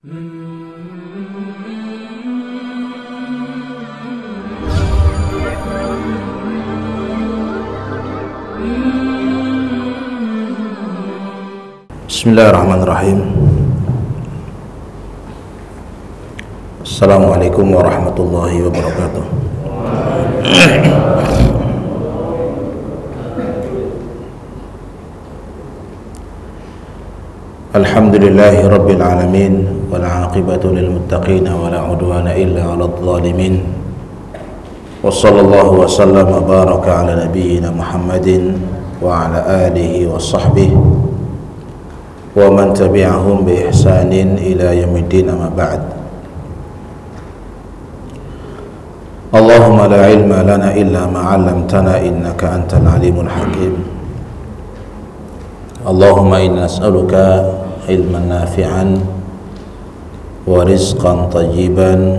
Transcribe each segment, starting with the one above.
Bismillahirrahmanirrahim. Assalamualaikum warahmatullahi wabarakatuh. Alhamdulillahi rabbil alamin, wal aqibatu lil muttaqin, wa la udwana illa 'alal zalimin. Wa sallallahu wa sallam wa baraka ala nabiyyina Muhammadin wa ala alihi wa sahbihi wa man tabi'ahum bi ihsanin ila yaumiddin, amma ba'd. Allahumma la ilma lana illa ma 'allamtana innaka antal alimul hakim. Allahumma inna nas'aluka ilman nafi'an wa rizqan tayyiban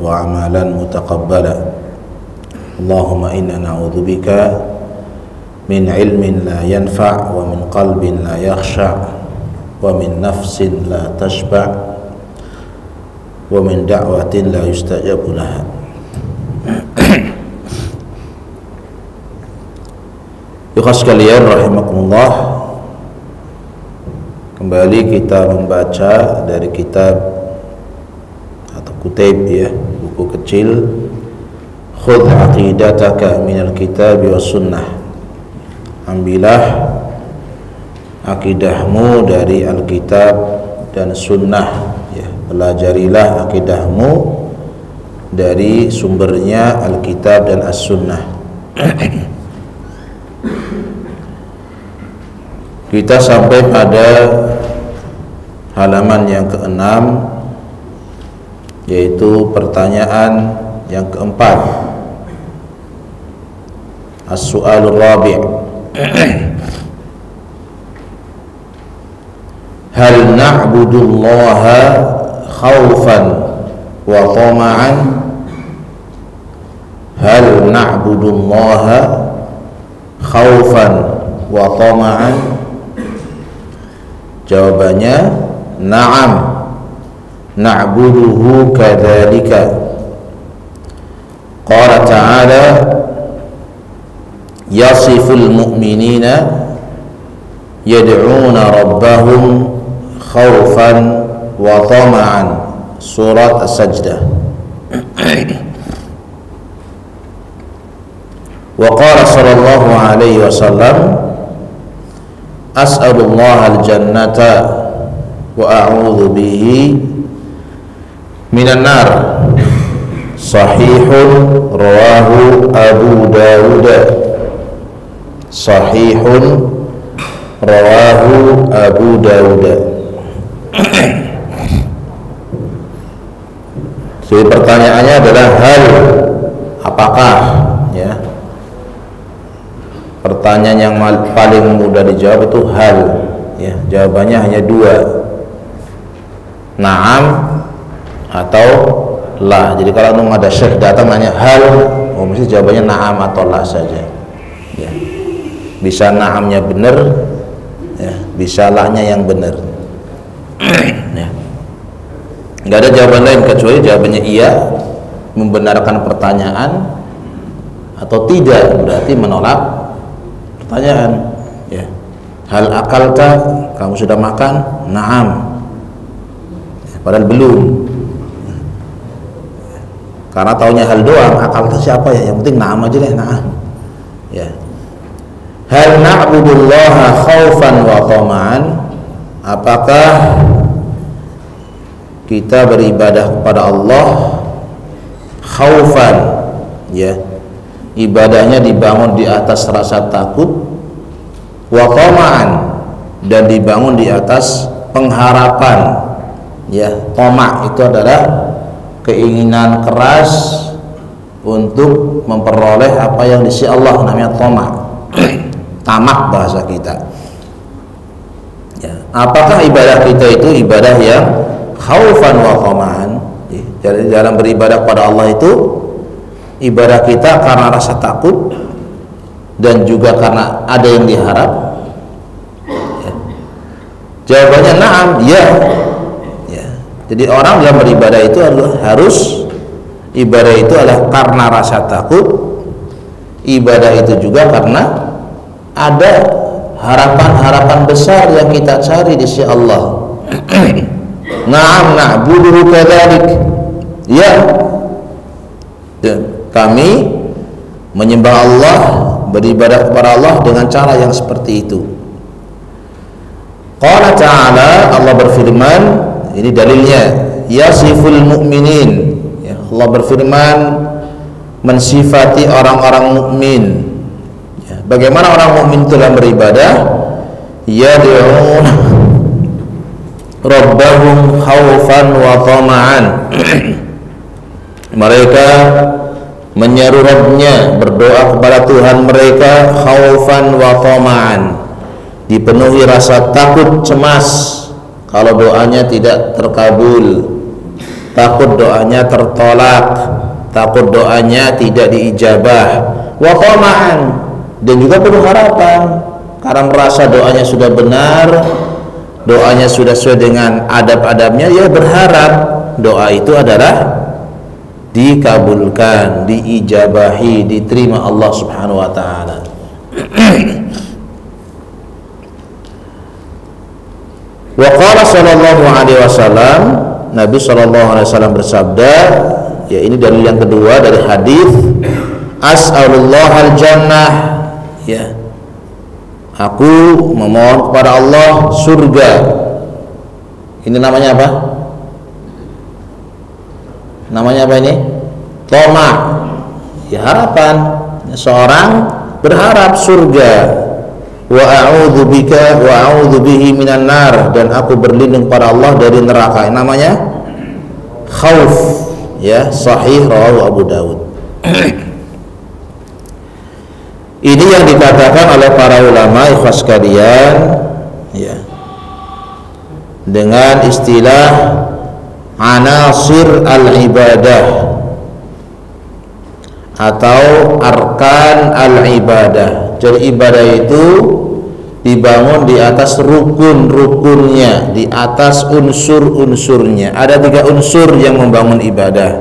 wa amalan mutaqabbala. Allahumma inna na'udzubika min ilmin la yanfa' wa min qalbin la yakhsha' wa min nafsin la tashba' wa min da'watin la yustajabu laha. Ikhwas sekalian rahimakumullah, kembali kita membaca dari kitab atau kutub, ya, buku kecil, Khudh aqidataka minal kitab wa sunnah. Ambillah akidahmu dari Alkitab dan Sunnah, ya. Pelajarilah akidahmu dari sumbernya Alkitab dan As-Sunnah. Kita sampai pada halaman yang ke-6, yaitu pertanyaan yang keempat. As-su'alur rabi'. Hal na'budullaha khawfan wa tama'an? Hal na'budullaha khawfan wa tama'an? Jawabannya na'am, na'buduhu kadzalika. Qala ta'ala yasiful mu'minina yad'una rabbahum khawfan wa tama'an. Surat As-Sajdah. Wa qala sallallahu alaihi wasallam as'alullah al-jannata wa a'udzu bihi minan nar. Sahihun rawahu Abu Dawud. Sahihun rawahu Abu Dawud. Jadi pertanyaannya adalah hal, apakah, ya. Pertanyaan yang paling mudah dijawab itu hal, ya. Jawabannya hanya dua, na'am atau la. Jadi kalau ada syekh datang nanya hal, mesti jawabannya na'am atau la saja, ya. Bisa na'amnya benar, ya, bisa la-nya yang benar. Ya. Nggak ada jawaban lain kecuali jawabannya iya, membenarkan pertanyaan, atau tidak, berarti menolak pertanyaan, ya. Hal akalta, kamu sudah makan? Na'am, ya, padahal belum, karena taunya hal doang. Akalta siapa, ya, yang penting na'am aja deh, na'am, ya. Hal na'budullaha khaufan wa tama'an? Apakah kita beribadah kepada Allah khaufan, ya, ibadahnya dibangun di atas rasa takut, wa tama'an, dan dibangun di atas pengharapan, ya. Tama' itu adalah keinginan keras untuk memperoleh apa yang di sisi Allah, namanya tama'. Tamak bahasa kita, ya. Apakah ibadah kita itu ibadah yang khaufan wa tama'an? Jadi dalam beribadah kepada Allah itu ibadah kita karena rasa takut dan juga karena ada yang diharap, ya. Jawabannya na'am, ya, ya. Jadi orang dalam beribadah itu harus ibadah itu adalah karena rasa takut. Ibadah itu juga karena ada harapan-harapan besar yang kita cari di sisi Allah. Na'am na'budu kadzalik. Ya. Kami menyembah Allah, beribadah kepada Allah dengan cara yang seperti itu. Qala ta'ala, Allah berfirman, ini dalilnya, yasiful mu'minin, ya, Allah berfirman mensifati orang-orang mukmin. Ya, bagaimana orang mukmin itu dalam beribadah? Yad'un rabbahum khaufan wa tama'an. Mereka menyeru Rabbnya, berdoa kepada Tuhan mereka khaufan wa tama'an, dipenuhi rasa takut cemas kalau doanya tidak terkabul, takut doanya tertolak, takut doanya tidak diijabah, wa tama'an, dan juga penuh harapan karena merasa doanya sudah benar, doanya sudah sesuai dengan adab-adabnya, ya berharap doa itu adalah dikabulkan, diijabahi, diterima Allah Subhanahu wa taala. Wa qala sallallahu alaihi wasallam, Nabi sallallahu alaihi wasallam bersabda, ya ini dalil yang kedua dari hadis, as'alullah al-jannah, ya, aku memohon kepada Allah surga. Ini namanya apa? Namanya apa ini? Toma, ya harapan. Seorang berharap surga. Wa a'udzu bika wa a'udzu bihi minan nar, dan aku berlindung pada Allah dari neraka. Ini namanya khauf, ya, sahih rawahu Abu Dawud. Ini yang dikatakan oleh para ulama ikhwas sekalian, ya, dengan istilah anasir al-ibadah atau arkan al-ibadah. Jadi ibadah itu dibangun di atas rukun-rukunnya, di atas unsur-unsurnya. Ada 3 unsur yang membangun ibadah,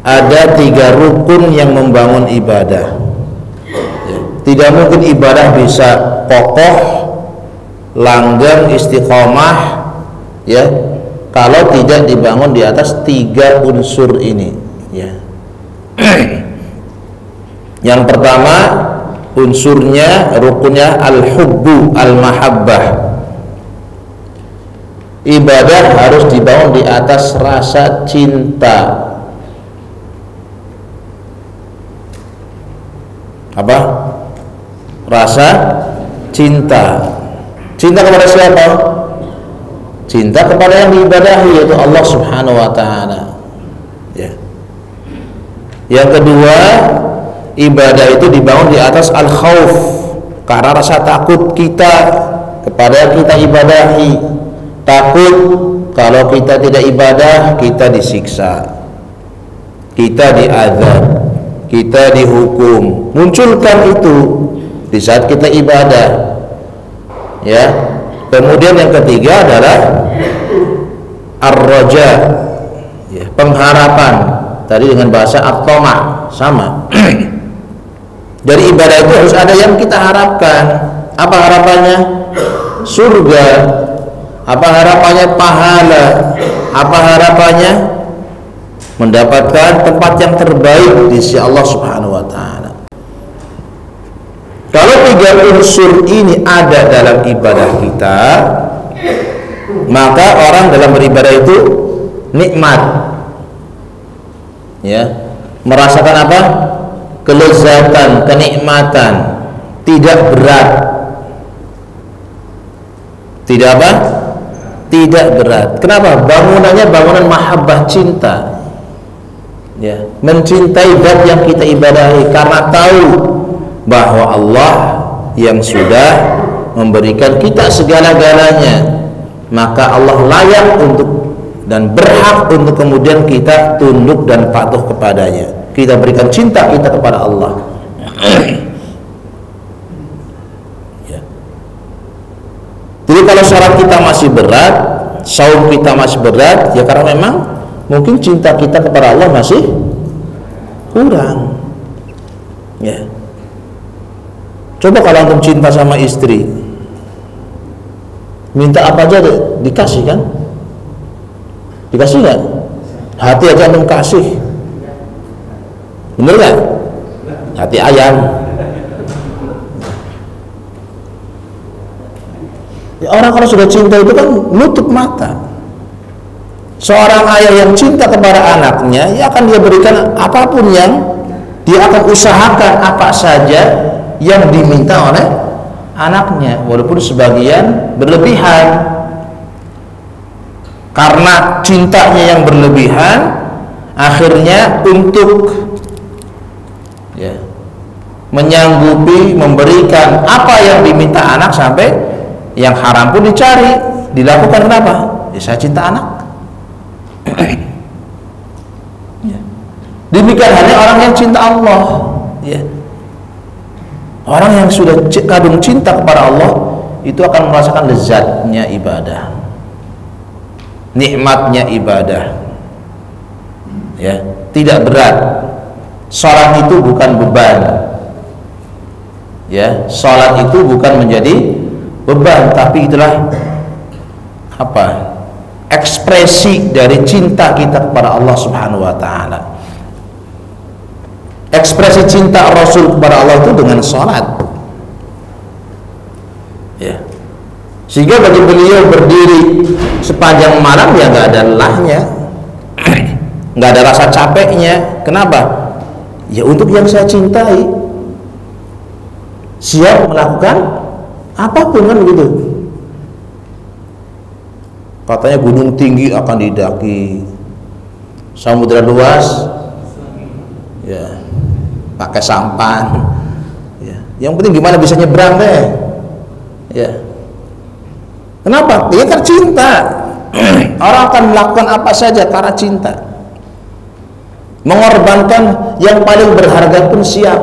ada 3 rukun yang membangun ibadah. Tidak mungkin ibadah bisa kokoh, langgeng, istiqomah, ya, kalau tidak dibangun di atas 3 unsur ini, ya. Yang pertama unsurnya, rukunnya al-hubbu, al-mahabbah. Ibadah harus dibangun di atas rasa cinta. Apa? Rasa cinta. Cinta kepada siapa? Cinta kepada yang diibadahi, yaitu Allah Subhanahu wa taala. Ya. Yang kedua, ibadah itu dibangun di atas al-khauf, karena rasa takut kita kepada yang kita ibadahi. Takut kalau kita tidak ibadah, kita disiksa, kita diazab, kita dihukum. Munculkan itu di saat kita ibadah, ya. Kemudian yang ketiga adalah ar-raja, ya, pengharapan. Tadi dengan bahasa at-tama sama. Dari ibadah itu harus ada yang kita harapkan. Apa harapannya? Surga. Apa harapannya? Pahala. Apa harapannya? Mendapatkan tempat yang terbaik di sisi Allah Subhanahu wa taala. Kalau 3 unsur ini ada dalam ibadah kita, maka orang dalam beribadah itu nikmat, ya, merasakan apa? Kelezatan, kenikmatan, tidak berat. Tidak apa? Tidak berat. Kenapa? Bangunannya bangunan mahabbah, cinta, ya, mencintai zat yang kita ibadahi karena tahu bahwa Allah yang sudah memberikan kita segala-galanya, maka Allah layak untuk dan berhak untuk kemudian kita tunduk dan patuh kepadanya. Kita berikan cinta kita kepada Allah. Ya. Jadi kalau syarat kita masih berat, saum kita masih berat, ya karena memang mungkin cinta kita kepada Allah masih kurang. Ya. Coba kalau antum cinta sama istri, minta apa aja dikasih kan? Dikasih nggak? Hati aja antum kasih, bener nggak? Hati ayam. Ya, orang kalau sudah cinta itu kan nutup mata. Seorang ayah yang cinta kepada anaknya, ya akan dia berikan apapun, yang dia akan usahakan apa saja yang diminta oleh anaknya, walaupun sebagian berlebihan. Karena cintanya yang berlebihan, akhirnya untuk ya menyanggupi memberikan apa yang diminta anak, sampai yang haram pun dicari, dilakukan. Kenapa? Ya, saya cinta anak. Ya. Demikian halnya orang yang cinta Allah. Ya. Orang yang sudah kadung cinta kepada Allah itu akan merasakan lezatnya ibadah, nikmatnya ibadah. Ya, tidak berat. Salat itu bukan beban. Ya, salat itu bukan menjadi beban, tapi itulah apa? Ekspresi dari cinta kita kepada Allah Subhanahu wa taala. Ekspresi cinta Rasul kepada Allah itu dengan salat. Ya. Sehingga bagi beliau berdiri sepanjang malam ya nggak ada lelahnya, nggak ada rasa capeknya. Kenapa? Ya untuk yang saya cintai, siap melakukan apapun, kan begitu. Katanya gunung tinggi akan didaki, samudra luas ya pakai sampan. Ya. Yang penting gimana bisa nyebrang deh. Ya. Kenapa? Dia kan cinta. Orang akan melakukan apa saja karena cinta. Mengorbankan yang paling berharga pun siap.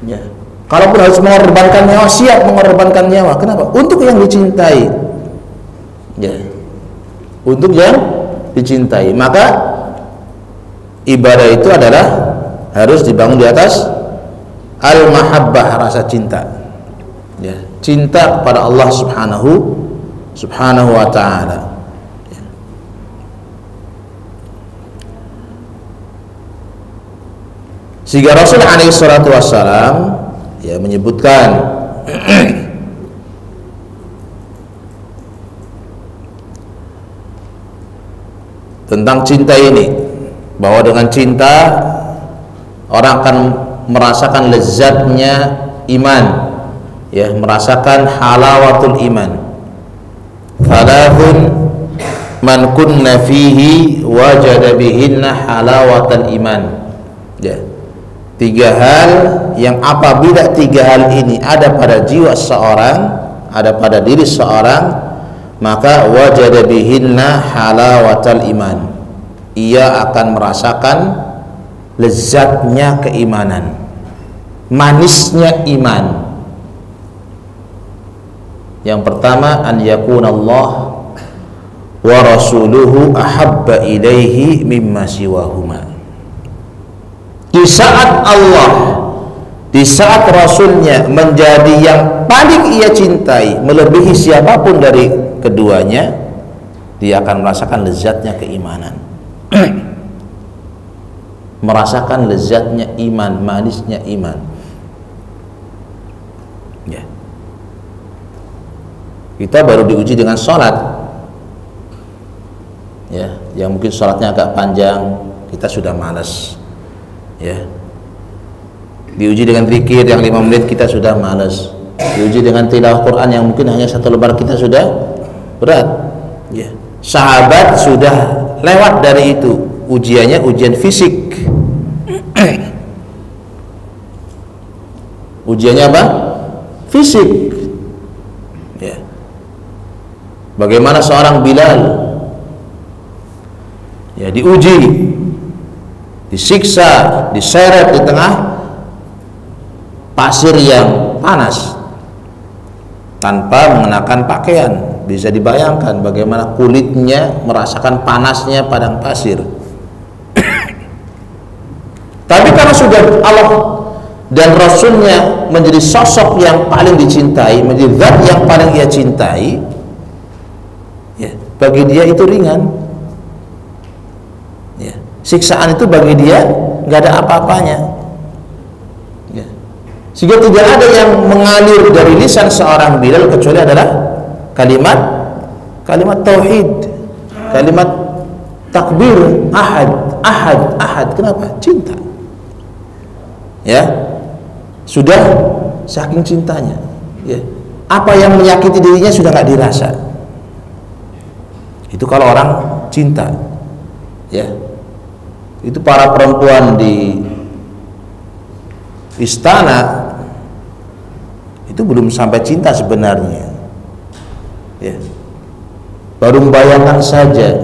Ya. Kalaupun harus mengorbankan nyawa, siap mengorbankan nyawa. Kenapa? Untuk yang dicintai. Ya. Untuk yang dicintai. Maka ibadah itu adalah harus dibangun di atas al-mahabbah, rasa cinta. Ya, cinta kepada Allah Subhanahu wa ta'ala. Ya. Sehingga Rasul alaihi salatu wassalam ya menyebutkan tentang cinta ini, bahwa dengan cinta orang akan merasakan lezatnya iman, ya, merasakan halawatul iman. Thalathun man kunna fihi wajada bihinna halawatul iman. Ya. 3 hal yang apabila 3 hal ini ada pada jiwa seorang, ada pada diri seorang, maka wajada bihinna halawatul iman. Ia akan merasakan lezatnya keimanan, manisnya iman. Yang pertama, an yakunallah wa rasuluhu ahabba ilaihi mimma siwahuma. Di saat Allah, di saat Rasulnya menjadi yang paling ia cintai, melebihi siapapun dari keduanya, dia akan merasakan lezatnya keimanan. Merasakan lezatnya iman, manisnya iman. Ya. Kita baru diuji dengan sholat, ya, yang mungkin sholatnya agak panjang, kita sudah malas. Ya. Diuji dengan zikir yang 5 menit, kita sudah malas. Diuji dengan tilawah Quran yang mungkin hanya 1 lembar, kita sudah berat. Ya. Sahabat sudah lewat dari itu, ujiannya ujian fisik. Ujiannya apa? Fisik. Ya. Bagaimana seorang Bilal, ya, diuji, disiksa, diseret di tengah pasir yang panas tanpa mengenakan pakaian. bisa dibayangkan bagaimana kulitnya merasakan panasnya padang pasir. Tapi karena sudah Allah dan Rasulnya menjadi sosok yang paling dicintai, menjadi zat yang paling ia cintai, ya, bagi dia itu ringan, ya, siksaan itu bagi dia nggak ada apa-apanya, ya. Sehingga tidak ada yang mengalir dari lisan seorang Bilal kecuali adalah kalimat tauhid, kalimat takbir, ahad. Kenapa? Cinta, ya. Sudah saking cintanya, ya, apa yang menyakiti dirinya sudah nggak dirasa. Itu kalau orang cinta, ya. Itu para perempuan di istana itu belum sampai cinta sebenarnya, ya. Baru membayangkan saja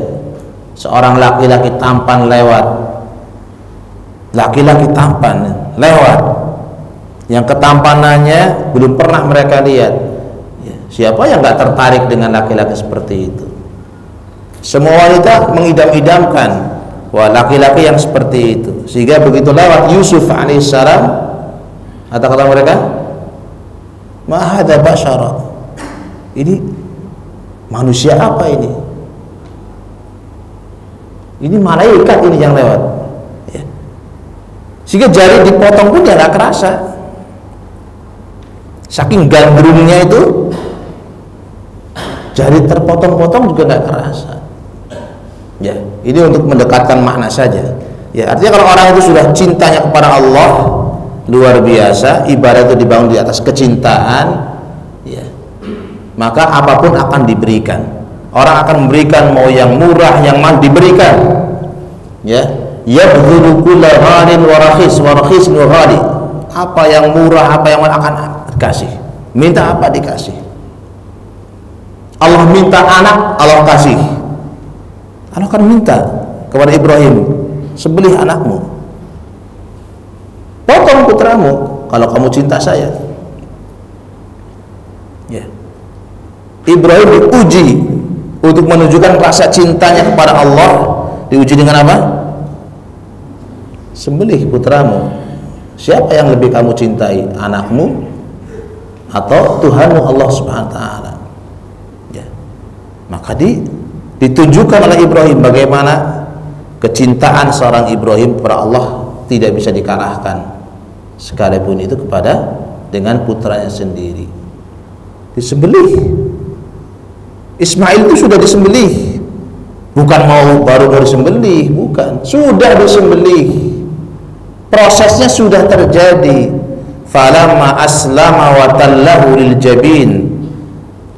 seorang laki-laki tampan lewat, yang ketampanannya belum pernah mereka lihat, ya. Siapa yang nggak tertarik dengan laki-laki seperti itu? Semua wanita mengidam-idamkan wah laki-laki yang seperti itu, sehingga begitu lewat Yusuf alaihissalam, kata mereka, ma hadza basyara, ini manusia apa ini? Ini malaikat ini yang lewat, ya. Sehingga jari dipotong pun dia nggak kerasa, saking gandrungnya itu, jari terpotong-potong juga nggak kerasa, ya. Ini untuk mendekatkan makna saja, ya. Artinya kalau orang itu sudah cintanya kepada Allah luar biasa, ibadah itu dibangun di atas kecintaan, ya, maka apapun akan diberikan. Orang akan memberikan, mau yang murah, yang mahal diberikan, ya. Yabdhulu kulla ghalin wa rakhis wa ghali. Apa yang murah, apa yang mahal akan dikasih. Minta apa dikasih. Allah minta anak, Allah kasih. Allah akan minta kepada Ibrahim, sembelih anakmu, potong putramu kalau kamu cinta saya, ya. Ibrahim diuji untuk menunjukkan rasa cintanya kepada Allah. Diuji dengan apa? Sembelih putramu. Siapa yang lebih kamu cintai, anakmu atau Tuhanmu Allah Subhanahu wa taala, ya. Maka ditunjukkan oleh Ibrahim bagaimana kecintaan seorang Ibrahim kepada Allah tidak bisa dikalahkan, sekalipun itu kepada dengan putranya sendiri. Disembelih. Ismail itu sudah disembelih, bukan baru disembelih, bukan, sudah disembelih. Prosesnya sudah terjadi. Falamma aslama wa tallahu lil jabin.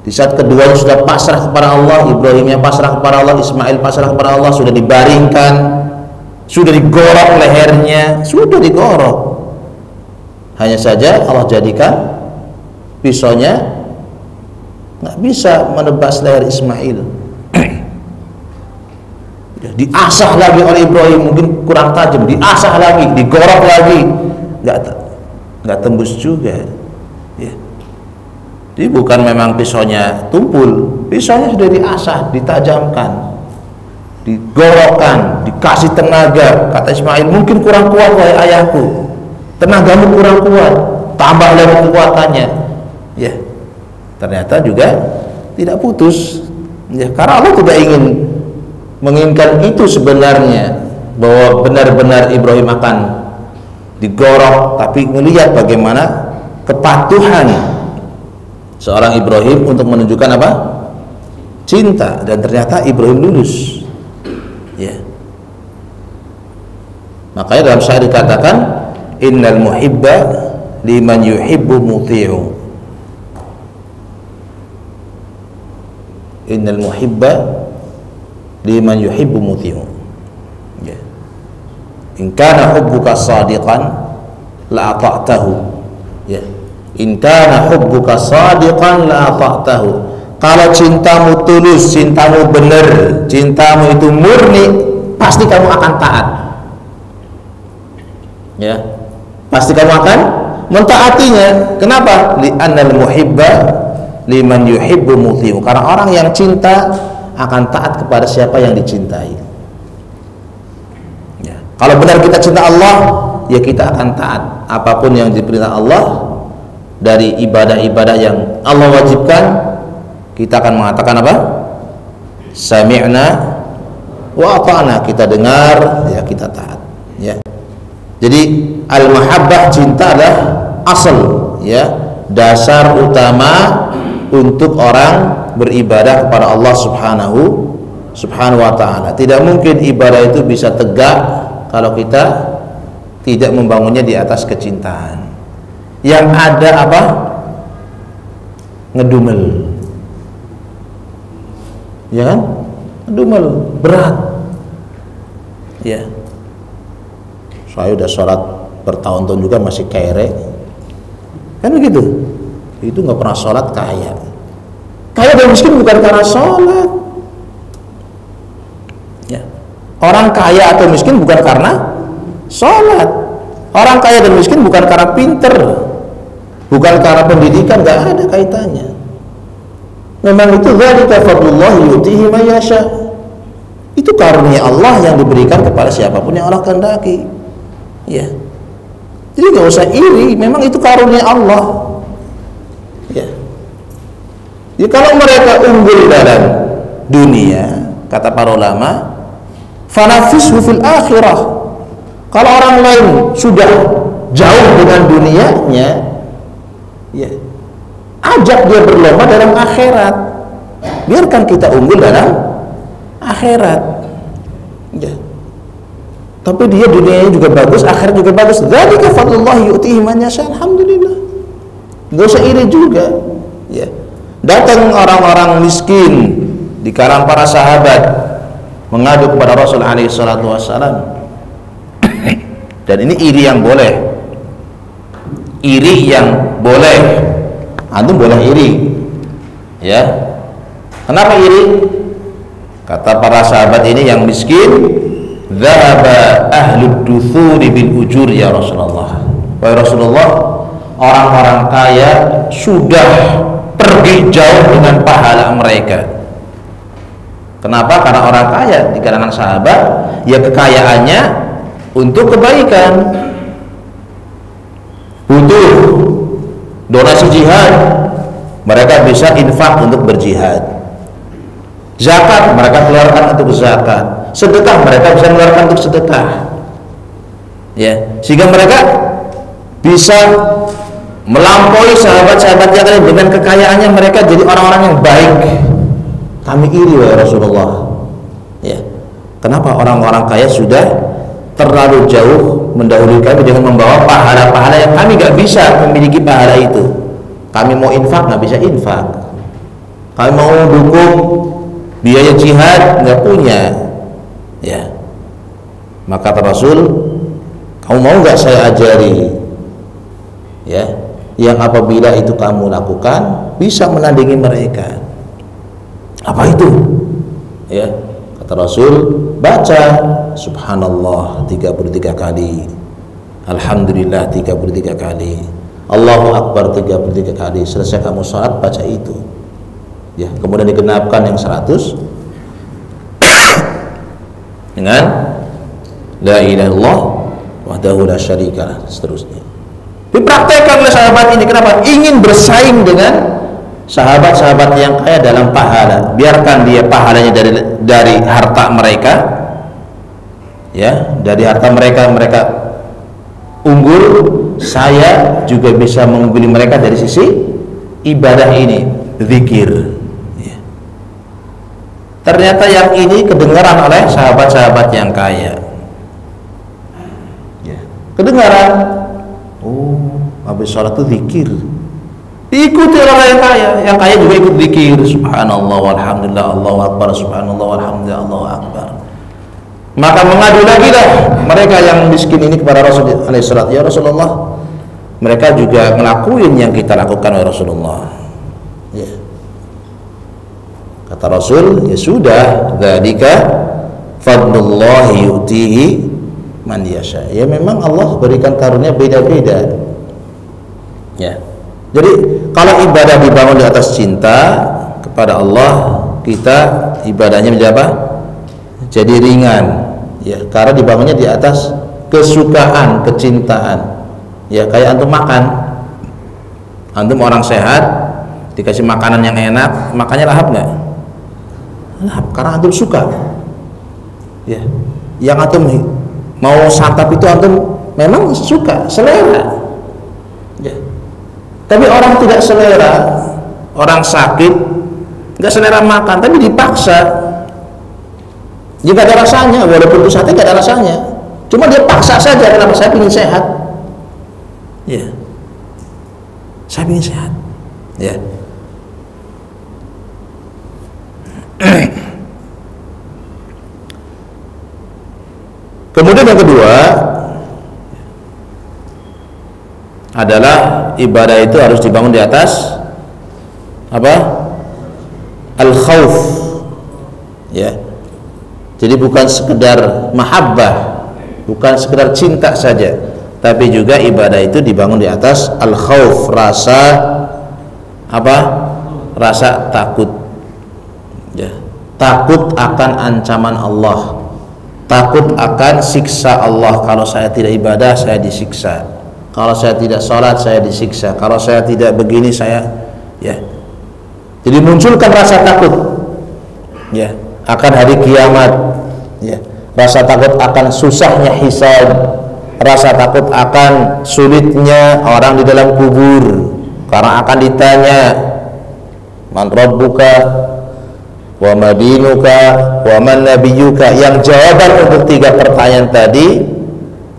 Di saat keduanya sudah pasrah kepada Allah, Ibrahimnya pasrah kepada Allah, Ismail pasrah kepada Allah, sudah dibaringkan, sudah digorok lehernya, sudah digorok. Hanya saja Allah jadikan pisaunya nggak bisa menebas leher Ismail. Diasah lagi oleh Ibrahim, mungkin kurang tajam, diasah lagi, digorok lagi, nggak tembus juga, ya. Jadi bukan memang pisaunya tumpul, pisaunya sudah diasah, ditajamkan, digorokkan, dikasih tenaga. Kata Ismail, mungkin kurang kuat wahai ayahku, tenagamu kurang kuat, tambah lagi kekuatannya, ya. Ternyata juga tidak putus, ya, karena Allah tidak menginginkan itu sebenarnya, bahwa benar-benar Ibrahim akan digorok, tapi melihat bagaimana kepatuhan seorang Ibrahim untuk menunjukkan apa? Cinta. Dan ternyata Ibrahim lulus, ya. Makanya dalam syair dikatakan innal muhibba liman yuhibbu muti'u. Innal muhibba liman yuhibbu muti'u, ya. In kana hubbuka sadiqan la ata'tahu, ya. In kana hubbuka sadiqan la ata'tahu. Kalau cintamu tulus, cintamu benar, cintamu itu murni, pasti kamu akan taat, ya. Pasti kamu akan mentaatinya. Kenapa? Li'annal muhibba liman yuhibbu muti'u, karena orang yang cinta akan taat kepada siapa yang dicintai. Ya. Kalau benar kita cinta Allah, ya kita akan taat apapun yang diperintah Allah dari ibadah-ibadah yang Allah wajibkan. Kita akan mengatakan apa? Sami'na wa ata'na, kita dengar, ya kita taat. Ya. Jadi al-mahabbah, cinta adalah asal, ya, dasar utama untuk orang beribadah kepada Allah subhanahu wa ta'ala. Tidak mungkin ibadah itu bisa tegak kalau kita tidak membangunnya di atas kecintaan. Yang ada apa? Ngedumel, ya kan? Ngedumel, berat. Ya, saya udah sholat bertahun-tahun juga masih kere, kan begitu. Itu nggak pernah sholat kaya. Kaya dan miskin bukan karena sholat. Ya. Orang kaya atau miskin bukan karena sholat. Orang kaya dan miskin bukan karena pinter, bukan karena pendidikan, nggak ada kaitannya. Memang itu dzalika fadlullah yu'tihi may yasha. Itu karunia Allah yang diberikan kepada siapapun yang Allah kehendaki. Ya. Jadi nggak usah iri, memang itu karunia Allah. Ya. Jadi kalau mereka unggul dalam dunia, kata para ulama, fanafishu fil akhirah. Kalau orang lain sudah jauh dengan dunianya, ya, ajak dia berlomba dalam akhirat. Biarkan kita unggul dalam akhirat. Ya. Tapi dia dunianya juga bagus, akhirat juga bagus. Dzalika fadlullah yu'tihi man yasha. Alhamdulillah. Gak usah iri juga. Ya. Datang orang-orang miskin di kalangan para sahabat mengadu kepada Rasul alaihi salatu wassalam. Dan ini iri yang boleh. Iri yang boleh. Antum boleh iri. Ya. Kenapa iri? Kata para sahabat ini yang miskin, dzahaba ahlud duthuri bil ujur ya Rasulullah. Wahai Rasulullah, orang-orang kaya sudah pergi jauh dengan pahala mereka. Kenapa? Karena orang kaya di kalangan sahabat, ya kekayaannya untuk kebaikan, butuh donasi jihad, mereka bisa infak untuk berjihad. Zakat mereka keluarkan untuk zakat, sedekah mereka bisa mengeluarkan untuk sedekah. Ya, sehingga mereka bisa melampaui sahabat-sahabat yang lain dengan kekayaannya. Mereka jadi orang-orang yang baik. Kami iri wahai Rasulullah. Ya. Kenapa orang-orang kaya sudah terlalu jauh mendahului kami dengan membawa pahala-pahala yang kami gak bisa memiliki pahala itu. Kami mau infak gak bisa infak. Kami mau dukung biaya jihad nggak punya. Ya. Maka kata Rasul, kamu mau nggak saya ajari, ya, yang apabila itu kamu lakukan bisa menandingi mereka. Apa itu? Ya, kata Rasul, baca subhanallah 33 kali, alhamdulillah 33 kali, Allahu akbar 33 kali. Selesai kamu sholat baca itu. Ya, kemudian digenapkan yang 100 dengan la ilaha illallah wahdahu la syarikalah, seterusnya. Dipraktekkan oleh sahabat ini. Kenapa? Ingin bersaing dengan sahabat-sahabat yang kaya dalam pahala. Biarkan dia pahalanya dari harta mereka, ya, dari harta mereka unggul. Saya juga bisa mengungguli mereka dari sisi ibadah ini, zikir. Ternyata yang ini kedengaran oleh sahabat-sahabat yang kaya. Ya. Kedengaran. Oh, habis sholat itu zikir. Diikuti orang yang kaya. Yang kaya juga ikut zikir. Subhanallah walhamdulillah Allahu akbar. Subhanallah walhamdulillah Allahu akbar. Maka mengadu lagi lah mereka yang miskin ini kepada Rasulullah alaihi salatu. Ya Rasulullah, mereka juga ngelakuin yang kita lakukan oleh Rasulullah. Ya. Kata Rasul, ya sudah, dzalika fadlullahi yu'tihi man yasha. Ya memang Allah berikan karunia beda-beda. Ya. Jadi kalau ibadah dibangun di atas cinta kepada Allah, kita ibadahnya menjadi apa? Jadi ringan, ya, karena dibangunnya di atas kesukaan, kecintaan. Ya, kayak antum makan, antum orang sehat, dikasih makanan yang enak, makannya lahap nggak? Lahap, karena antum suka. Ya, yang antum mau santap itu antum memang suka, selera. Ya. Tapi orang tidak selera, orang sakit nggak selera makan, tapi dipaksa. Jika ada rasanya, walaupun itu sate nggak ada rasanya, cuma dia paksa saja. Kenapa? Saya ingin sehat. Ya, saya ingin sehat. Ya. Kemudian yang kedua adalah ibadah itu harus dibangun di atas apa? Al-khauf. Ya. Jadi bukan sekedar mahabbah, bukan sekedar cinta saja, tapi juga ibadah itu dibangun di atas al-khauf, rasa apa? Rasa takut. Ya. Takut akan ancaman Allah, takut akan siksa Allah. Kalau saya tidak ibadah, saya disiksa. Kalau saya tidak sholat, saya disiksa. Kalau saya tidak begini, saya, ya. Jadi munculkan rasa takut, ya, akan hari kiamat, ya. Rasa takut akan susahnya hisab, rasa takut akan sulitnya orang di dalam kubur, karena akan ditanya, man rabbuka, wa madinuka, wa man nabiyuka. Yang jawaban untuk 3 pertanyaan tadi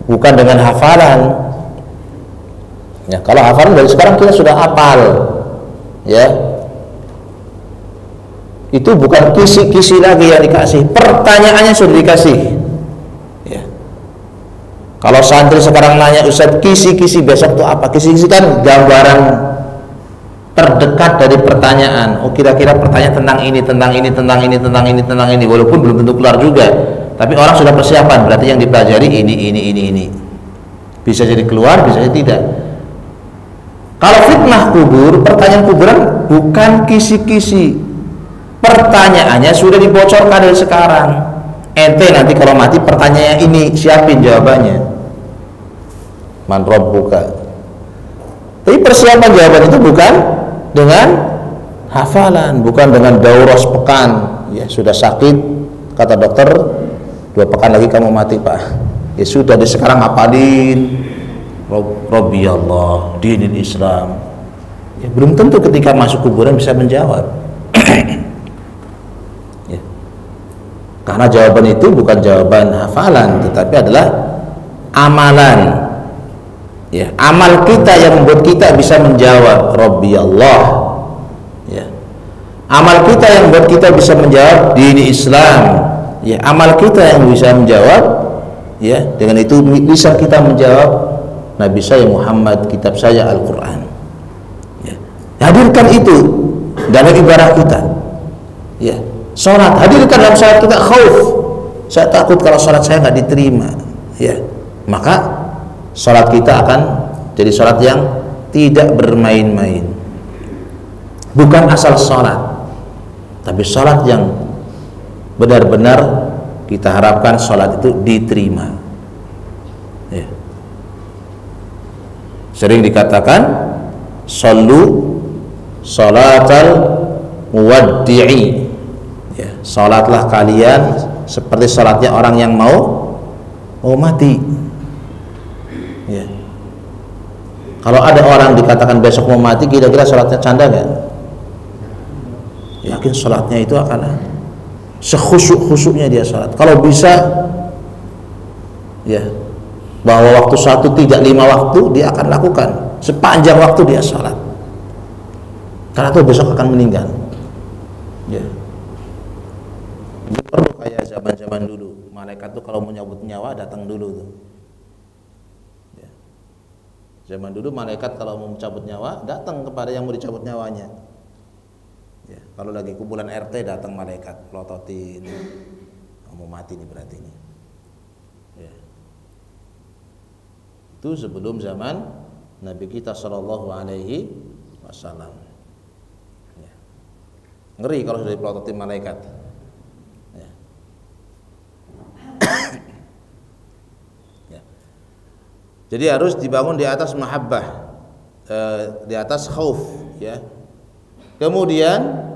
bukan dengan hafalan. Ya, kalau hafalan dari sekarang kita sudah hafal, ya. Itu bukan kisi-kisi lagi yang dikasih, pertanyaannya sudah dikasih. Ya. Kalau santri sekarang nanya, Ustaz, kisi-kisi besok itu apa? Kisi-kisi kan gambaran terdekat dari pertanyaan. Oh, kira-kira pertanyaan tentang ini, tentang ini, tentang ini, tentang ini, tentang ini. Walaupun belum tentu keluar juga, tapi orang sudah persiapan. Berarti yang dipelajari ini. Bisa jadi keluar, bisa jadi tidak. Kalau fitnah kubur, pertanyaan kuburan bukan kisi-kisi. Pertanyaannya sudah dibocorkan dari sekarang. Ente nanti kalau mati pertanyaannya ini, siapin jawabannya. Man rabbuka. Tapi persiapan jawaban itu bukan dengan hafalan, bukan dengan daurah sepekan. Ya, sudah sakit, kata dokter, 2 pekan lagi kamu mati, Pak. Ya sudah, di sekarang hafalin Rabbi Allah, dinil Islam. Ya, belum tentu ketika masuk kuburan bisa menjawab. Ya. Karena jawaban itu bukan jawaban hafalan, tetapi adalah amalan. Ya, amal kita yang membuat kita bisa menjawab Rabbi Allah. Ya. Amal kita yang membuat kita bisa menjawab dini Islam. Ya, amal kita yang bisa menjawab, ya, dengan itu bisa kita menjawab Nabi saya Muhammad, kitab saya Al-Quran. Ya. Hadirkan itu dalam ibadah kita. Ya. Sholat, hadirkan dalam sholat kita khauf. Saya takut kalau sholat saya nggak diterima. Ya. Maka sholat kita akan jadi sholat yang tidak bermain-main. Bukan asal sholat, tapi sholat yang benar-benar kita harapkan sholat itu diterima. Ya. Sering dikatakan sallu salatal muwaddi'i. Ya, salatlah kalian seperti salatnya orang yang mau mati. Ya. Kalau ada orang dikatakan besok mau mati, kira-kira salatnya canda nggak? Yakin salatnya itu akan sekhusyuk-khusyuknya dia salat. Kalau bisa, ya, bahwa waktu 1 tidak 5 waktu dia akan lakukan, sepanjang waktu dia sholat, karena itu besok akan meninggal. Ya. Ini perlu kayak zaman-zaman dulu, malaikat tuh kalau mau nyabut nyawa datang dulu tuh. Ya. Zaman dulu malaikat kalau mau mencabut nyawa datang kepada yang mau dicabut nyawanya. Ya. Kalau lagi kumpulan RT datang malaikat pelototin, mau mati nih berarti nih. Ya. Itu sebelum zaman Nabi kita Shallallahu Alaihi Wassalam. Ya. Ngeri kalau sudah dipelototi malaikat. Ya. Ya. Jadi harus dibangun di atas mahabbah, di atas khauf, ya. Kemudian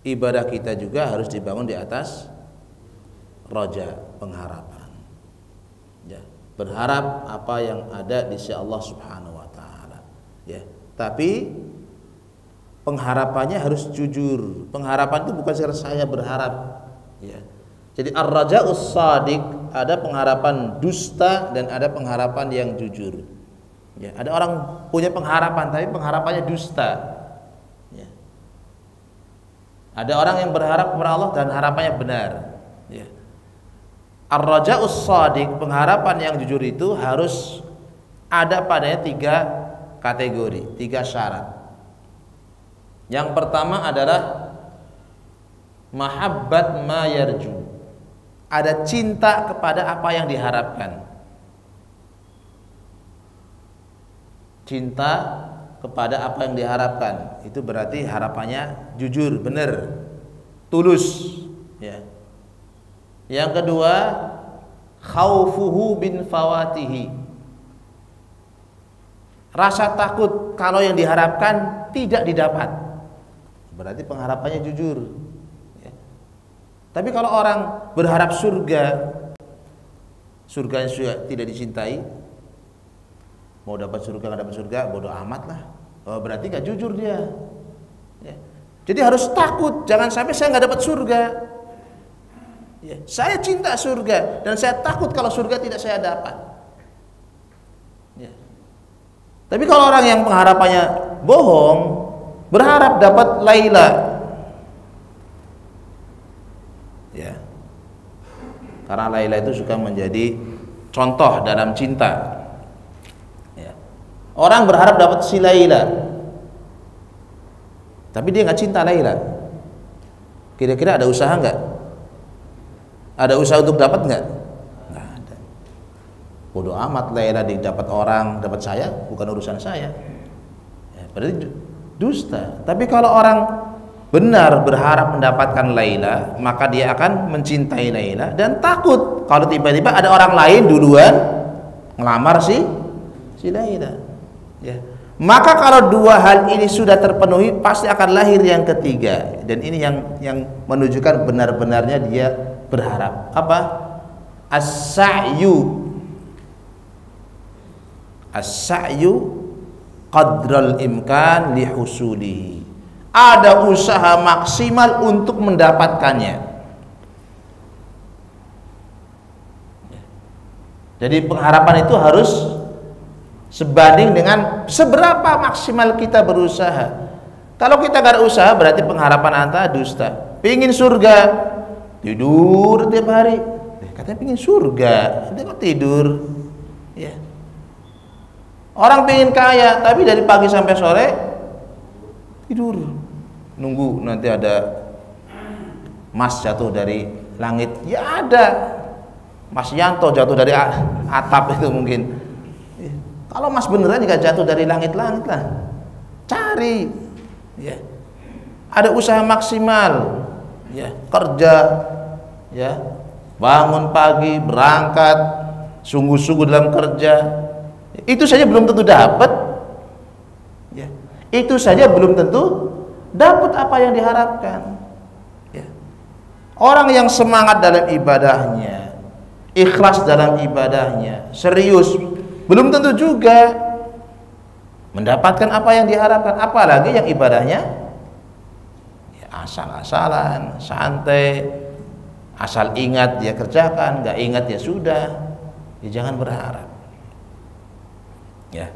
ibadah kita juga harus dibangun di atas raja, pengharapan. Ya, berharap apa yang ada di sisi Allah Subhanahu wa taala. Ya. Tapi pengharapannya harus jujur. Pengharapan itu bukan sekedar saya berharap, ya. Jadi ar-raja'us shadiq, ada pengharapan dusta dan ada pengharapan yang jujur. Ya, ada orang punya pengharapan tapi pengharapannya dusta. Ya. Ada orang yang berharap kepada Allah dan harapannya benar. Ya. Ar-raja'us shadiq, pengharapan yang jujur itu harus ada padanya 3 kategori, 3 syarat. Yang pertama adalah mahabbat ma yarju. Ada cinta kepada apa yang diharapkan. Cinta kepada apa yang diharapkan. Itu berarti harapannya jujur, benar, tulus, ya. Yang kedua, khaufuhu bin fawatihi. Rasa takut kalau yang diharapkan tidak didapat. Berarti pengharapannya jujur. Ya. Tapi kalau orang berharap surga, surganya tidak dicintai, mau dapat surga nggak dapat surga, bodoh amat lah. Oh, berarti nggak jujur dia. Ya. Jadi harus takut, jangan sampai saya nggak dapat surga. Ya. Saya cinta surga dan saya takut kalau surga tidak saya dapat. Ya. Tapi kalau orang yang pengharapannya bohong, berharap dapat Laila, ya, karena Laila itu suka menjadi contoh dalam cinta. Ya. Orang berharap dapat si Laila, tapi dia nggak cinta Laila. Kira-kira ada usaha nggak? Ada usaha untuk dapat nggak? Nggak ada. Bodoh amat, Laila didapat orang, dapat saya, bukan urusan saya. Ya, berarti dusta. Tapi kalau orang benar berharap mendapatkan Laila, maka dia akan mencintai Laila dan takut kalau tiba-tiba ada orang lain duluan ngelamar si Laila. Ya. Maka kalau 2 hal ini sudah terpenuhi, pasti akan lahir yang ketiga. Dan ini yang menunjukkan benar-benarnya dia berharap. Apa? As-sa'yu. As-sa'yu qadral imkan lihusulihi. Ada usaha maksimal untuk mendapatkannya. Jadi pengharapan itu harus sebanding dengan seberapa maksimal kita berusaha. Kalau kita gak ada usaha, berarti pengharapan anta dusta. Pingin surga, tidur tiap hari. Katanya pingin surga, dia kok tidur? Ya. Orang pengen kaya, tapi dari pagi sampai sore tidur, nunggu nanti ada emas jatuh dari langit. Ya ada, Mas Yanto jatuh dari atap itu mungkin. Kalau emas beneran juga jatuh dari langit-langit lah. Cari, ya. Ada usaha maksimal, ya. Kerja, ya. Bangun pagi, berangkat, sungguh-sungguh dalam kerja. Itu saja belum tentu dapat, ya. Itu saja belum tentu dapat apa yang diharapkan, ya. Orang yang semangat dalam ibadahnya, ikhlas dalam ibadahnya, serius, belum tentu juga mendapatkan apa yang diharapkan. Apalagi yang ibadahnya ya asal-asalan, santai, asal ingat dia kerjakan, nggak ingat ya sudah, ya jangan berharap. Ya.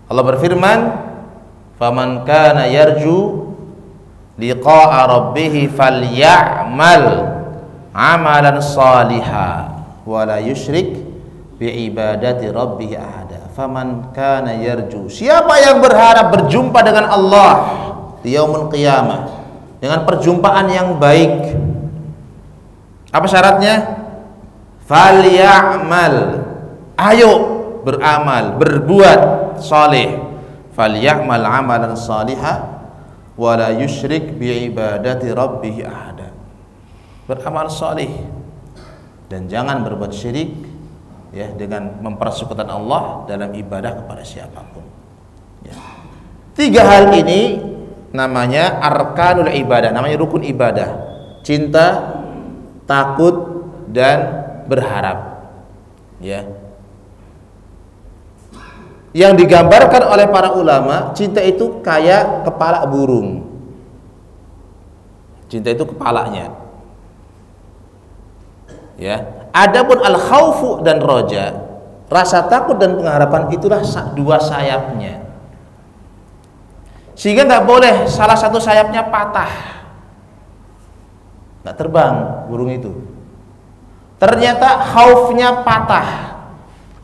Allah berfirman, "Faman kana yarju liqa'a rabbih falyamal 'amalan shalihan wa la yusyrik bi ibadati rabbih ahada." Faman kana yarju, siapa yang berharap berjumpa dengan Allah di yaumul qiyamah dengan perjumpaan yang baik, apa syaratnya? Falyamal, ayo beramal, berbuat saleh. falyamal amalan salihah wa la yusyrik bi ibadati rabbih ahada. Beramal salih dan jangan berbuat syirik ya dengan mempersekutukan Allah dalam ibadah kepada siapapun. Ya. 3 hal ini namanya arkanul ibadah, namanya rukun ibadah. Cinta, takut, dan berharap. Ya. Yang digambarkan oleh para ulama, cinta itu kayak kepala burung. Cinta itu kepalanya. Ya. Adapun al-khaufu dan roja, rasa takut dan pengharapan itulah 2 sayapnya. Sehingga nggak boleh salah satu sayapnya patah, nggak terbang burung itu. Ternyata khaufnya patah,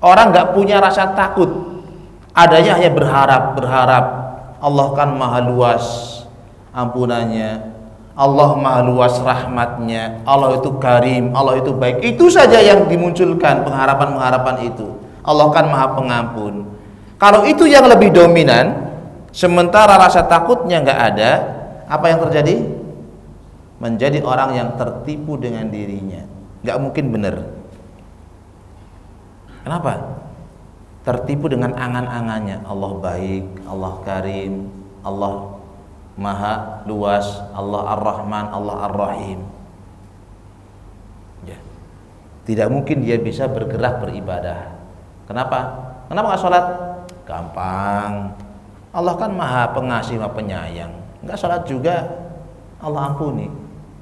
orang nggak punya rasa takut, adanya hanya berharap. Allah kan maha luas ampunannya, Allah maha luas rahmatnya, Allah itu karim, Allah itu baik. Itu saja yang dimunculkan pengharapan itu. Allah kan maha pengampun. Kalau itu yang lebih dominan, sementara rasa takutnya nggak ada, apa yang terjadi? Menjadi orang yang tertipu dengan dirinya. Nggak mungkin benar. Kenapa? Tertipu dengan angan-angannya. Allah baik, Allah karim, Allah maha luas, Allah ar-Rahman, Allah ar-Rahim. Ya. Tidak mungkin dia bisa bergerak beribadah. Kenapa? Kenapa nggak sholat? Gampang. Allah kan maha pengasih, maha penyayang. Nggak sholat juga, Allah ampuni.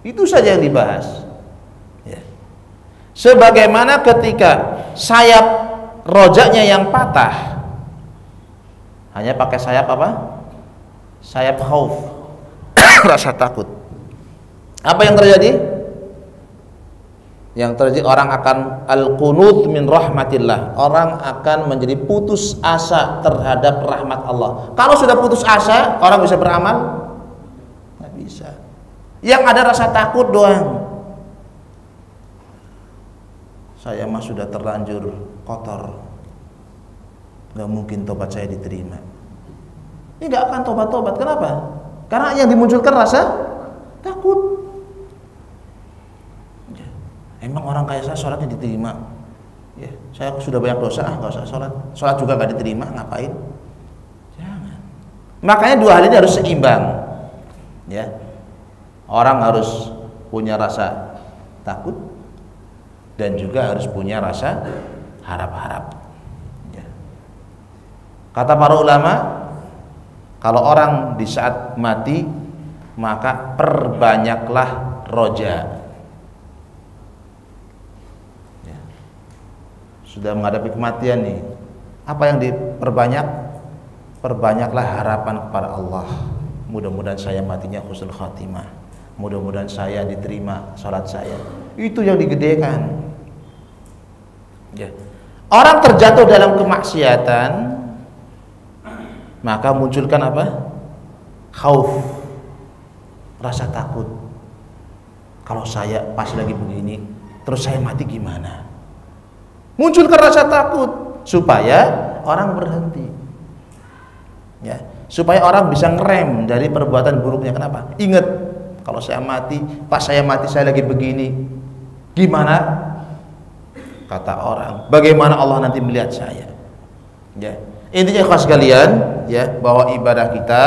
Itu saja yang dibahas. Ya. Sebagaimana ketika sayap rojaknya yang patah, hanya pakai sayap apa? Sayap khauf, rasa takut. Apa yang terjadi? Yang terjadi orang akan al-qunut min rahmatillah. Orang akan menjadi putus asa terhadap rahmat Allah. Kalau sudah putus asa, orang bisa beramal? Nggak bisa. Yang ada rasa takut doang. Saya mah sudah terlanjur kotor, nggak mungkin tobat saya diterima. Ini nggak akan tobat-tobat. Kenapa? Karena yang dimunculkan rasa takut. Ya. Emang orang kayak saya sholatnya diterima? Ya, saya sudah banyak dosa, nggak usah sholat. Sholat juga nggak diterima, ngapain? Jangan. Makanya 2 hal ini harus seimbang. Ya, orang harus punya rasa takut dan juga harus punya rasa harap-harap. Ya. Kata para ulama, kalau orang di saat mati, maka perbanyaklah roja. Ya. Sudah menghadapi kematian nih, apa yang diperbanyak? Perbanyaklah harapan kepada Allah. Mudah-mudahan saya matinya husnul khatimah. Mudah-mudahan saya diterima salat saya. Itu yang digedekan. Ya. Orang terjatuh dalam kemaksiatan, maka munculkan apa? Khauf, rasa takut. Kalau saya pas lagi begini, terus saya mati gimana? Munculkan rasa takut supaya orang berhenti. Ya, supaya orang bisa ngerem dari perbuatan buruknya. Kenapa? Ingat, kalau saya mati, pas saya mati saya lagi begini, gimana? Kata orang, bagaimana Allah nanti melihat saya? Ya. Intinya khas kalian ya, bahwa ibadah kita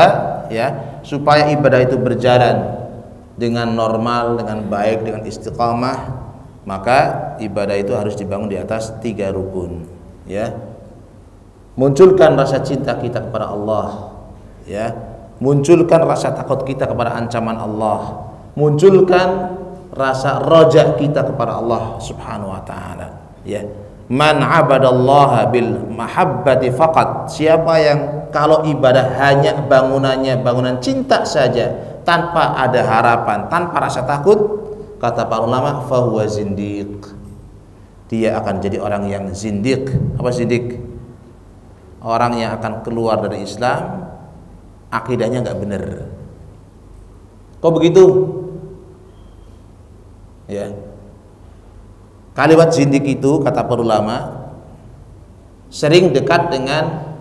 ya, supaya ibadah itu berjalan dengan normal, dengan baik, dengan istiqamah, maka ibadah itu harus dibangun di atas 3 rukun ya. Munculkan rasa cinta kita kepada Allah ya, munculkan rasa takut kita kepada ancaman Allah, munculkan rasa roja kita kepada Allah Subhanahu wa taala ya. Man abadallaha bil mahabbati faqat. Siapa yang kalau ibadah hanya bangunannya bangunan cinta saja, tanpa ada harapan, tanpa rasa takut, kata para ulama, fahuwa zindiq. Dia akan jadi orang yang zindiq. Apa zindiq? Orang yang akan keluar dari Islam, akidahnya nggak benar. Kok begitu? Ya. Kalimat zindik itu, kata para ulama, sering dekat dengan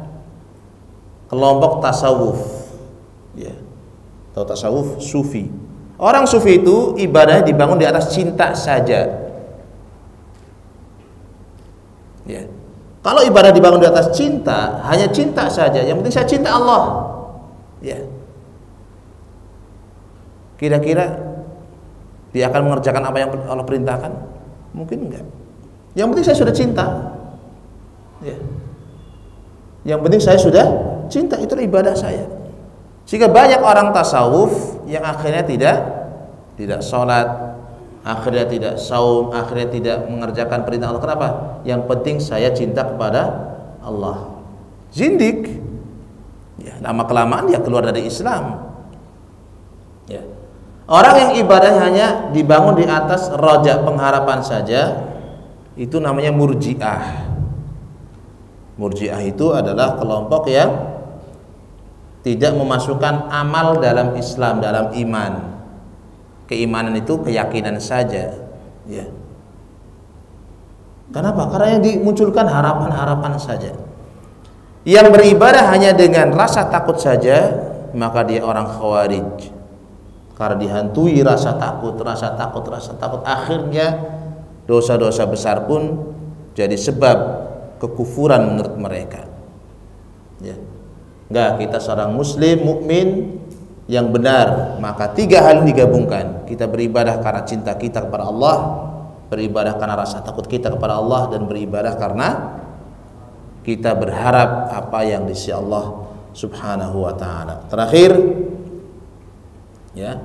kelompok tasawuf, ya. Tahu tasawuf? Sufi. Orang sufi itu ibadahnya dibangun di atas cinta saja. Ya. Kalau ibadah dibangun di atas cinta, hanya cinta saja. Yang penting saya cinta Allah. Ya. Kira-kira dia akan mengerjakan apa yang Allah perintahkan? Mungkin enggak. Yang penting saya sudah cinta. Ya. Yang penting saya sudah cinta, itu ibadah saya. Sehingga banyak orang tasawuf yang akhirnya tidak sholat, akhirnya tidak saum, akhirnya tidak mengerjakan perintah Allah. Kenapa? Yang penting saya cinta kepada Allah. Zindik. Ya, lama kelamaan dia keluar dari Islam. Ya. Orang yang ibadah hanya dibangun di atas roja, pengharapan saja, itu namanya murji'ah. Murji'ah itu adalah kelompok yang tidak memasukkan amal dalam Islam, dalam iman. Keimanan itu keyakinan saja, ya. Kenapa? Karena yang dimunculkan harapan-harapan saja. Yang beribadah hanya dengan rasa takut saja, maka dia orang khawarij. Karena dihantui rasa takut, akhirnya dosa-dosa besar pun jadi sebab kekufuran menurut mereka. Ya. Enggak, kita seorang muslim mukmin yang benar, maka tiga hal ini digabungkan. Kita beribadah karena cinta kita kepada Allah, beribadah karena rasa takut kita kepada Allah, dan beribadah karena kita berharap apa yang di sisi Allah Subhanahu wa taala. Terakhir, ya,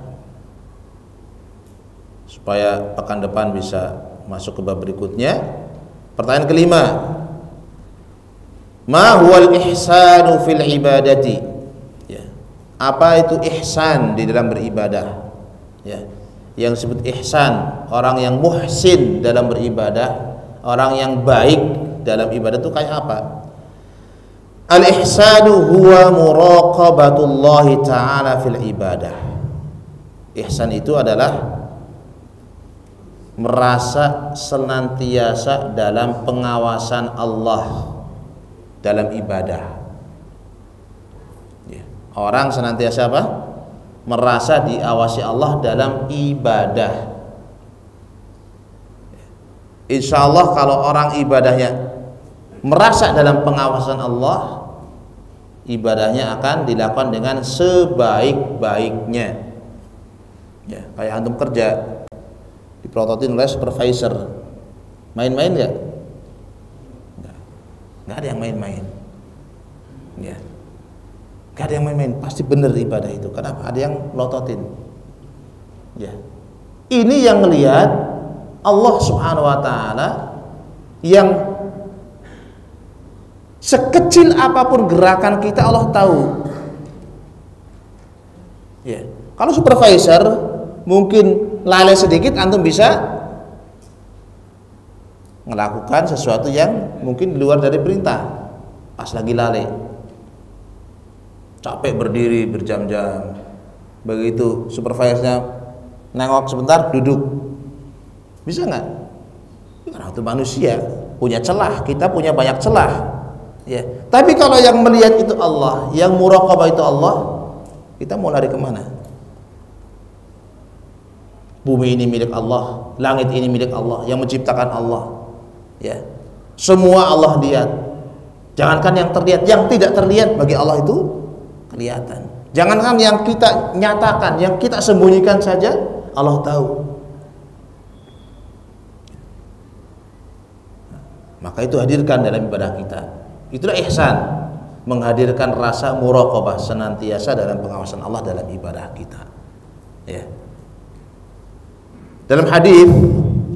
supaya pekan depan bisa masuk ke bab berikutnya. Pertanyaan kelima, ma huwal ihsanu fil ibadati? Ya. Apa itu ihsan di dalam beribadah? Ya. Yang disebut ihsan, orang yang muhsin dalam beribadah, orang yang baik dalam ibadah itu kayak apa? Al ihsanu huwa muraqabatullah ta'ala fil ibadah. Ihsan itu adalah merasa senantiasa dalam pengawasan Allah dalam ibadah. Ya. Orang senantiasa apa? Merasa diawasi Allah dalam ibadah. Insya Allah kalau orang ibadahnya merasa dalam pengawasan Allah, ibadahnya akan dilakukan dengan sebaik-baiknya. Ya, kayak antum kerja diprototin oleh supervisor, main-main nggak? Nggak ada yang main-main. Ya. Nggak ada yang main-main, pasti benar ibadah itu. Kenapa? Ada yang melototin. Ya. Ini yang melihat Allah Subhanahu wa taala, yang sekecil apapun gerakan kita Allah tahu. Ya. Kalau supervisor mungkin lalai sedikit, antum bisa melakukan sesuatu yang mungkin di luar dari perintah. Pas lagi lalai, capek berdiri berjam-jam, begitu supervisornya nengok sebentar, duduk, bisa nggak? Karena itu manusia punya celah, kita punya banyak celah. Ya. Tapi kalau yang melihat itu Allah, yang muraqabah itu Allah, kita mau lari kemana? Bumi ini milik Allah, langit ini milik Allah, yang menciptakan Allah. Ya, semua Allah lihat. Jangankan yang terlihat, yang tidak terlihat bagi Allah itu kelihatan. Jangankan yang kita nyatakan, yang kita sembunyikan saja Allah tahu. Maka itu hadirkan dalam ibadah kita. Itulah ihsan, menghadirkan rasa muraqabah, senantiasa dalam pengawasan Allah dalam ibadah kita. Ya. Dalam hadis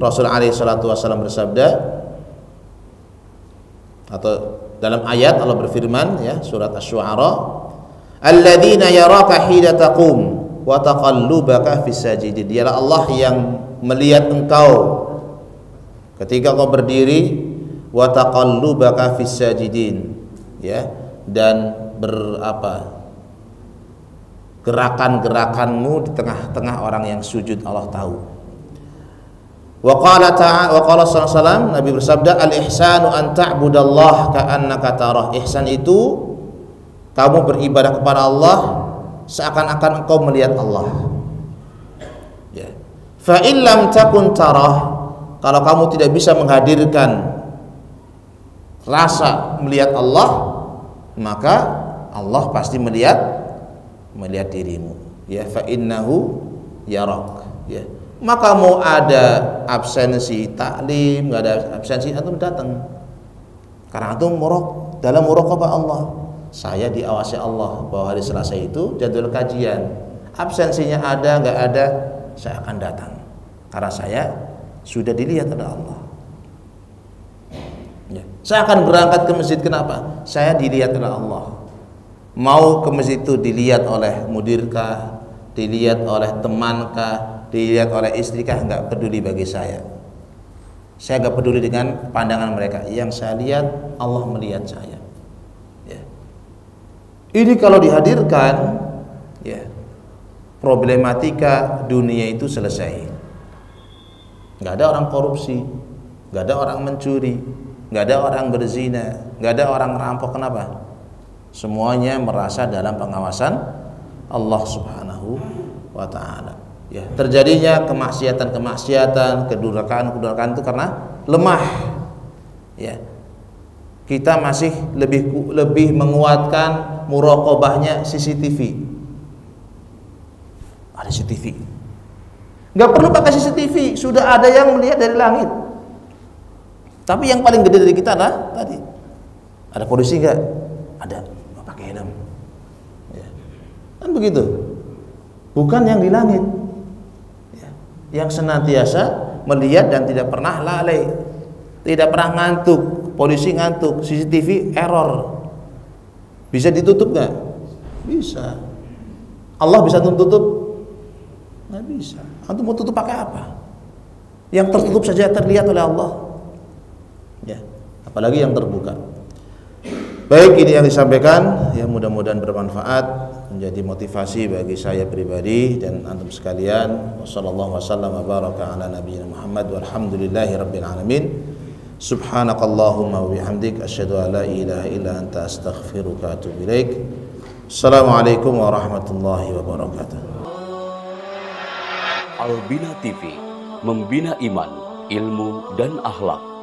Rasul alaihi salatu wasallam bersabda, atau dalam ayat Allah berfirman, ya, surat Asy-Syu'ara, alladzina yaraka hina taqum wa taqallubaka fis sajidin. Dialah Allah yang melihat engkau ketika kau berdiri, wa taqallubaka fis sajidin, ya, dan gerakan-gerakanmu di tengah-tengah orang yang sujud Allah tahu. Wa qala ta'ala, wa qala sallallahu alaihi wasallam, Nabi bersabda, al ihsanu an ta'budallaha ka'annaka tarah. Ihsan itu kamu beribadah kepada Allah seakan-akan engkau melihat Allah. Ya. Fa in lam takun tarah, kalau kamu tidak bisa menghadirkan rasa melihat Allah, maka Allah pasti melihat dirimu. Ya, fa innahu yarak. Ya. Maka mau ada absensi taklim, nggak ada absensi, antum datang. Karena antum dalam muraqabah Allah. Saya diawasi Allah bahwa hari Selasa itu jadwal kajian. Absensinya ada nggak ada, saya akan datang. Karena saya sudah dilihat oleh Allah. Ya. Saya akan berangkat ke masjid, kenapa? Saya dilihat oleh Allah. Mau ke masjid itu dilihat oleh mudirkah, dilihat oleh temankah, dilihat oleh istrikah, nggak peduli bagi saya. Saya nggak peduli dengan pandangan mereka. Yang saya lihat, Allah melihat saya. Ya. Ini kalau dihadirkan, ya, problematika dunia itu selesai. Nggak ada orang korupsi, nggak ada orang mencuri, nggak ada orang berzina, nggak ada orang merampok. Kenapa? Semuanya merasa dalam pengawasan Allah Subhanahu wa ta'ala. Ya, terjadinya kemaksiatan, kedurhakaan itu karena lemah. Ya. Kita masih lebih menguatkan muraqabahnya CCTV. Ada CCTV. Nggak perlu pakai CCTV, sudah ada yang melihat dari langit. Tapi yang paling gede dari kita adalah tadi. Ada polisi nggak? Ada. Pakai helm. Ya. Kan begitu. Bukan yang di langit. Ya. Yang senantiasa melihat dan tidak pernah lalai, tidak pernah ngantuk. Polisi ngantuk, CCTV error. Bisa ditutup nggak? Bisa. Allah bisa tutup? Nggak bisa. Antum mau tutup pakai apa? Yang tertutup saja terlihat oleh Allah. Ya, apalagi yang terbuka. Baik, ini yang disampaikan, ya mudah-mudahan bermanfaat, menjadi motivasi bagi saya pribadi dan antum sekalian. Wassallallahu wasallam wa baraka ala nabiyina Muhammad walhamdulillahi rabbil alamin. Subhanakallahumma wa bihamdik asyhadu an la ilaha illa anta astaghfiruka wa atubu ilaik. Assalamualaikum warahmatullahi wabarakatuh. Al-Bina TV, membina iman, ilmu dan akhlak.